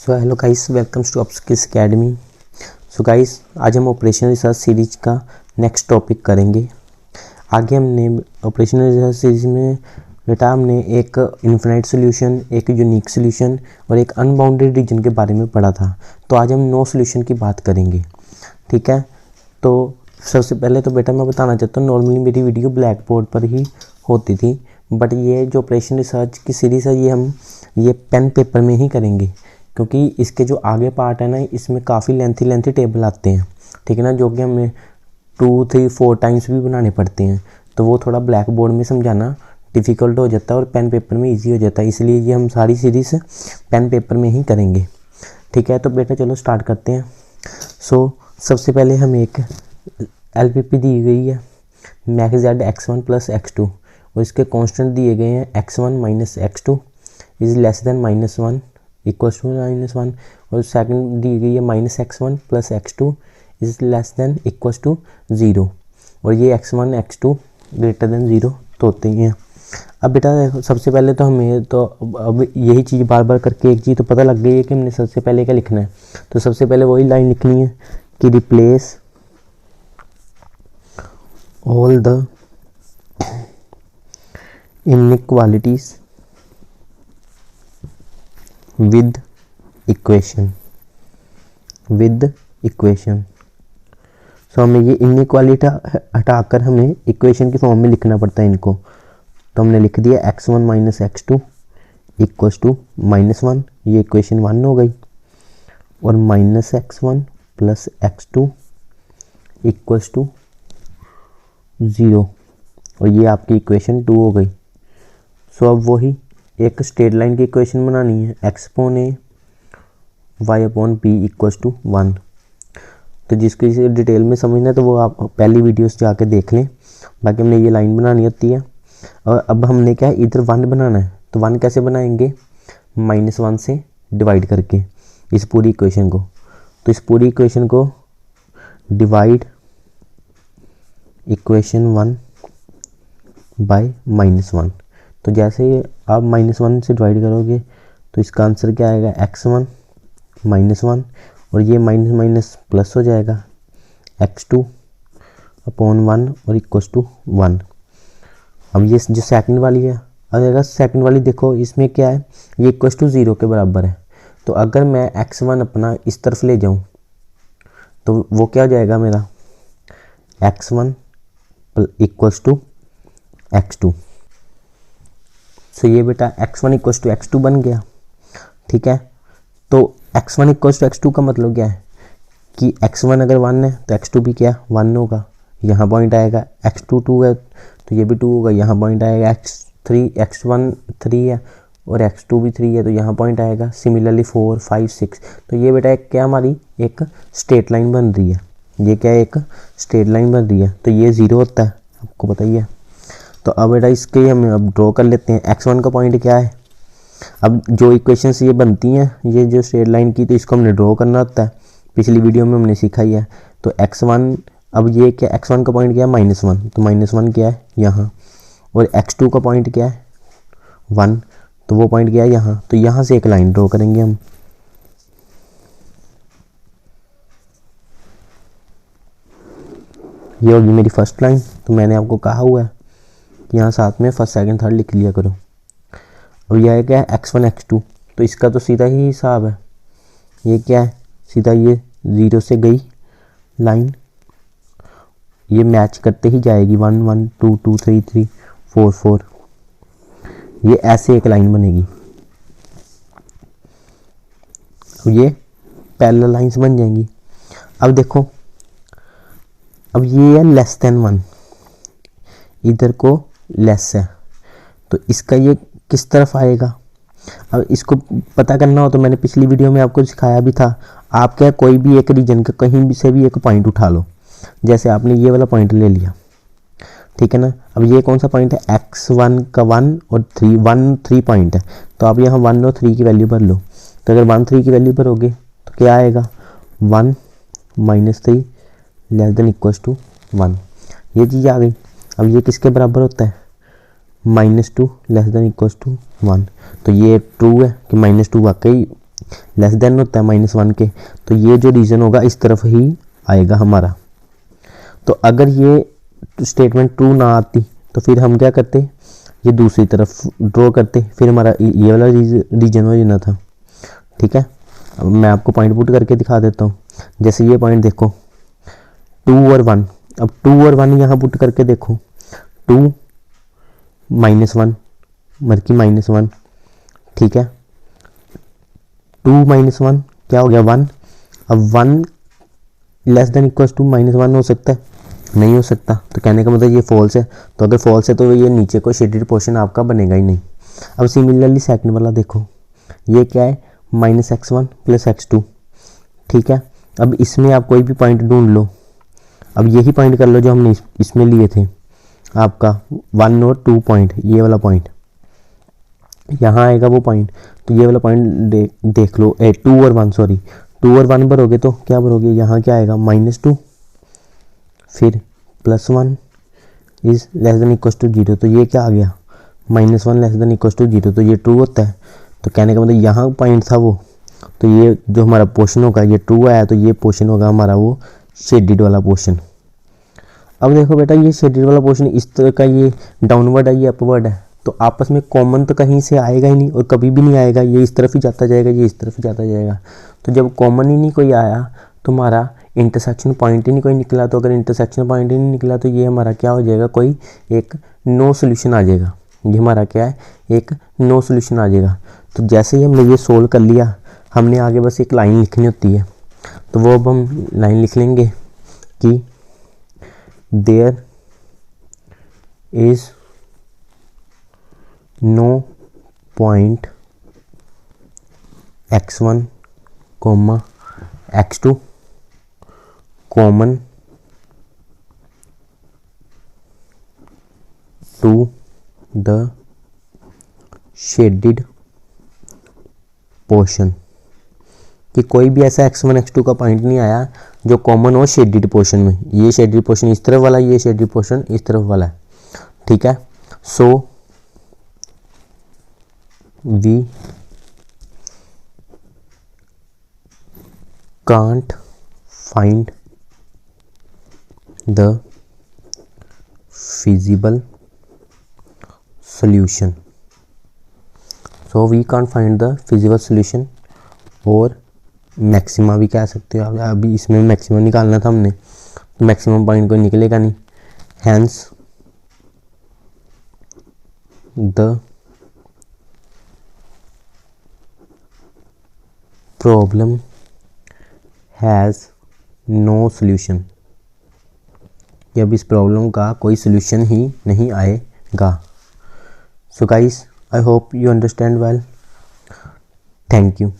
So hello guys, welcomes to upskills academy. So guys, आज हम operational research series का next topic करेंगे। आगे हमने ऑपरेशनल रिसर्च सीरीज में बेटा हमने एक इन्फिनाइट सॉल्यूशन, एक यूनिक सॉल्यूशन और एक अनबाउंडेड रीजन के बारे में पढ़ा था। तो आज हम नो सॉल्यूशन की बात करेंगे, ठीक है। तो सबसे पहले तो बेटा मैं बताना चाहता हूँ, नॉर्मली मेरी वीडियो ब्लैक बोर्ड पर ही होती थी, बट ये जो ऑपरेशनल रिसर्च की सीरीज़ है ये पेन पेपर में ही करेंगे, क्योंकि इसके जो आगे पार्ट है ना, इसमें काफ़ी लेंथी टेबल आते हैं, ठीक है ना, जो कि हमें 2, 3, 4 टाइम्स भी बनाने पड़ते हैं। तो वो थोड़ा ब्लैक बोर्ड में समझाना डिफ़िकल्ट हो जाता है और पेन पेपर में इजी हो जाता है, इसलिए ये हम सारी सीरीज़ पेन पेपर में ही करेंगे, ठीक है। तो बेटा चलो स्टार्ट करते हैं। सबसे पहले हम एक LPP दी गई है, max Z x1 plus x2, और इसके कांस्टेंट दिए गए हैं x1 minus x2 is less than -1 equals to -1, और सेकंड दी गई है minus x1 plus x2 is less than equals to 0, और ये x1 x2 ग्रेटर देन 0 तो होते ही हैं। अब बेटा देखो, सबसे पहले तो हमें तो अब यही चीज़ बार बार करके एक चीज़ तो पता लग गई है कि हमने सबसे पहले क्या लिखना है। तो सबसे पहले वही लाइन लिखनी है कि replace all the inequalities with equation। सो हमें ये इनइक्वालिटी हटाकर हमें इक्वेशन की फॉर्म में लिखना पड़ता है इनको। तो हमने लिख दिया x1 minus x2 equals to -1, ये इक्वेशन 1 हो गई, और minus x1 plus x2 equals to 0, और ये आपकी इक्वेशन 2 हो गई। सो अब वही एक स्ट्रेट लाइन की इक्वेशन बनानी है, x upon a y upon b equals to 1। तो जिसको इसे डिटेल में समझना है तो वो आप पहली वीडियोस जाके देख लें, बाकी हमने ये लाइन बनानी होती है। और अब हमने क्या है, इधर 1 बनाना है। तो 1 कैसे बनाएंगे, -1 से डिवाइड करके इस पूरी इक्वेशन को। तो इस पूरी इक्वेशन को डिवाइड इक्वेशन 1 बाय -1। तो जैसे ही आप -1 से डिवाइड करोगे तो इसका आंसर क्या आएगा, x1 -1, और ये माइनस माइनस प्लस हो जाएगा x2 अपॉन 1 और इक्वल्स टू 1। अब ये जो सेकंड वाली है, अगर सेकंड वाली देखो इसमें क्या है, ये इक्वल्स टू 0 के बराबर है। तो अगर मैं x1 अपना इस तरफ ले जाऊं तो वो क्या हो जाएगा मेरा, x1 इक्वल्स टू x2। सो ये बेटा x1 इक्वल्स टू x2 बन गया, ठीक है। तो x1 इक्वल्स टू x2 का मतलब क्या है कि x1 अगर 1 है तो x2 भी क्या 1 होगा, यहाँ पॉइंट आएगा। x2 2 है तो ये भी 2 होगा, यहाँ पॉइंट आएगा। x1 3 है और x2 भी 3 है तो यहाँ पॉइंट आएगा। सिमिलरली 4, 5, 6, तो ये बेटा एक क्या हमारी एक स्ट्रेट लाइन बन रही है, ये क्या एक स्ट्रेट लाइन बन रही है। तो ये 0 होता है, आपको पता ही है। तो अब बेटा इसके हम अब ड्रॉ कर लेते हैं। x1 का पॉइंट क्या है, अब जो इक्वेशंस ये बनती हैं ये जो स्ट्रेट लाइन की, तो इसको हमने ड्रॉ करना होता है, पिछली वीडियो में हमने सीखा ही है। तो x1, अब ये क्या, x1 का पॉइंट क्या है, -1, तो -1 क्या है यहाँ, और x2 का पॉइंट क्या है 1, तो वो पॉइंट क्या है यहाँ। तो यहाँ से एक लाइन ड्रॉ करेंगे हम, ये होगी मेरी फर्स्ट लाइन। तो मैंने आपको कहा हुआ है कि यहाँ साथ में फर्स्ट सेकंड थर्ड लिख लिया करो। अब यह क्या है, x1 x2, तो इसका तो सीधा ही हिसाब है, ये क्या है, सीधा ये 0 से गई लाइन, ये मैच करते ही जाएगी 1 1 2 2 3 3 4 4, ये ऐसे एक लाइन बनेगी। अब ये पैरेलल लाइंस बन जाएंगी। अब देखो, अब ये है लेस देन 1, इधर को लेस है, तो इसका ये किस तरफ आएगा। अब इसको पता करना हो तो मैंने पिछली वीडियो में आपको सिखाया भी था। आप क्या, कोई भी एक रीजन का कहीं भी से भी एक पॉइंट उठा लो, जैसे आपने ये वाला पॉइंट ले लिया, ठीक है ना। अब ये कौन सा पॉइंट है, x1 का 1 और 3 पॉइंट है, तो आप यहाँ 1 और 3 की वैल्यू भर लो। तो अगर 1 3 की वैल्यू भरोगे तो क्या आएगा, 1 -3 लेस देन इक्वल्स टू 1, ये चीज़ आ गई। अब ये किसके बराबर होता है, -2 लेस देन इक्वल्स टू 1। तो ये ट्रू है कि -2 वाकई लेस देन होता है -1 के, तो ये जो रीजन होगा इस तरफ ही आएगा हमारा। तो अगर ये स्टेटमेंट ट्रू ना आती तो फिर हम क्या करते, ये दूसरी तरफ ड्रॉ करते, फिर हमारा ये वाला रीजन हो जाना था। ठीक है, अब मैं आपको पॉइंट पुट करके दिखा देता हूँ। जैसे ये पॉइंट देखो 2 और 1, अब 2 और 1 यहाँ पुट करके देखो, 2 -1 मरकी -1, ठीक है, 2 -1 क्या हो गया 1। अब 1 लेस देन इक्वल्स टू -1 हो सकता है, नहीं हो सकता, तो कहने का मतलब ये फॉल्स है। तो अगर फॉल्स है तो ये नीचे को शेडेड पोर्शन आपका बनेगा ही नहीं। अब सिमिलरली सेकंड वाला देखो, ये क्या है -x1 + x2, ठीक है। अब इसमें आप कोई भी पॉइंट ढूंढ लो, अब यही पॉइंट कर लो जो हमने इसमें लिए थे, आपका 1 और 2 पॉइंट, ये वाला पॉइंट यहाँ आएगा वो पॉइंट। तो ये वाला पॉइंट देख लो, 2 और 1 सॉरी 2 और 1 भरोगे तो क्या भरोगे, यहाँ क्या आएगा -2 फिर +1 is less than equal to 0, तो ये क्या आ गया -1 लेस देन इक्वल टू 0, तो ये ट्रू होता है। तो कहने का मतलब यहाँ पॉइंट था वो, तो ये जो हमारा पोर्शन होगा ये ट्रू आया, तो ये पोर्शन होगा हमारा वो शेडेड वाला पोर्शन। अब देखो बेटा ये शेडेड वाला पोर्शन इस तरह का, ये डाउनवर्ड है ये अपवर्ड है, तो आपस में कॉमन तो कहीं से आएगा ही नहीं और कभी भी नहीं आएगा, ये इस तरफ ही जाता जाएगा, ये इस तरफ ही जाता जाएगा। तो जब कॉमन ही नहीं कोई आया तो हमारा इंटरसेक्शन पॉइंट ही नहीं कोई निकला, तो अगर इंटरसेक्शन पॉइंट ही नहीं निकला तो ये हमारा क्या हो जाएगा, कोई एक नो सोल्यूशन आ जाएगा। ये हमारा क्या है, एक नो सोल्यूशन आ जाएगा। तो जैसे ही हमने ये सोल्व कर लिया, हमने आगे बस एक लाइन लिखनी होती है, तो वो अब हम लाइन लिख लेंगे कि there is no point x1, x2 common to the shaded portion, कि कोई भी ऐसा x1 x2 का पॉइंट नहीं आया जो कॉमन हो शेडेड पोर्शन में। ये शेडेड पोर्शन इस तरफ वाला, ये शेडेड पोर्शन इस तरफ वाला है, ठीक है। So we can't find the feasible solution, so we can't find the feasible solution, और मैक्सिमा भी कह सकते हो। अभी इसमें मैक्सिमम निकालना था हमने, तो मैक्सिमम पॉइंट कोई निकलेगा नहीं, hence the problem has no solution, कि अब इस प्रॉब्लम का कोई सोल्यूशन ही नहीं आएगा। So guys, I hope you understand well, thank you.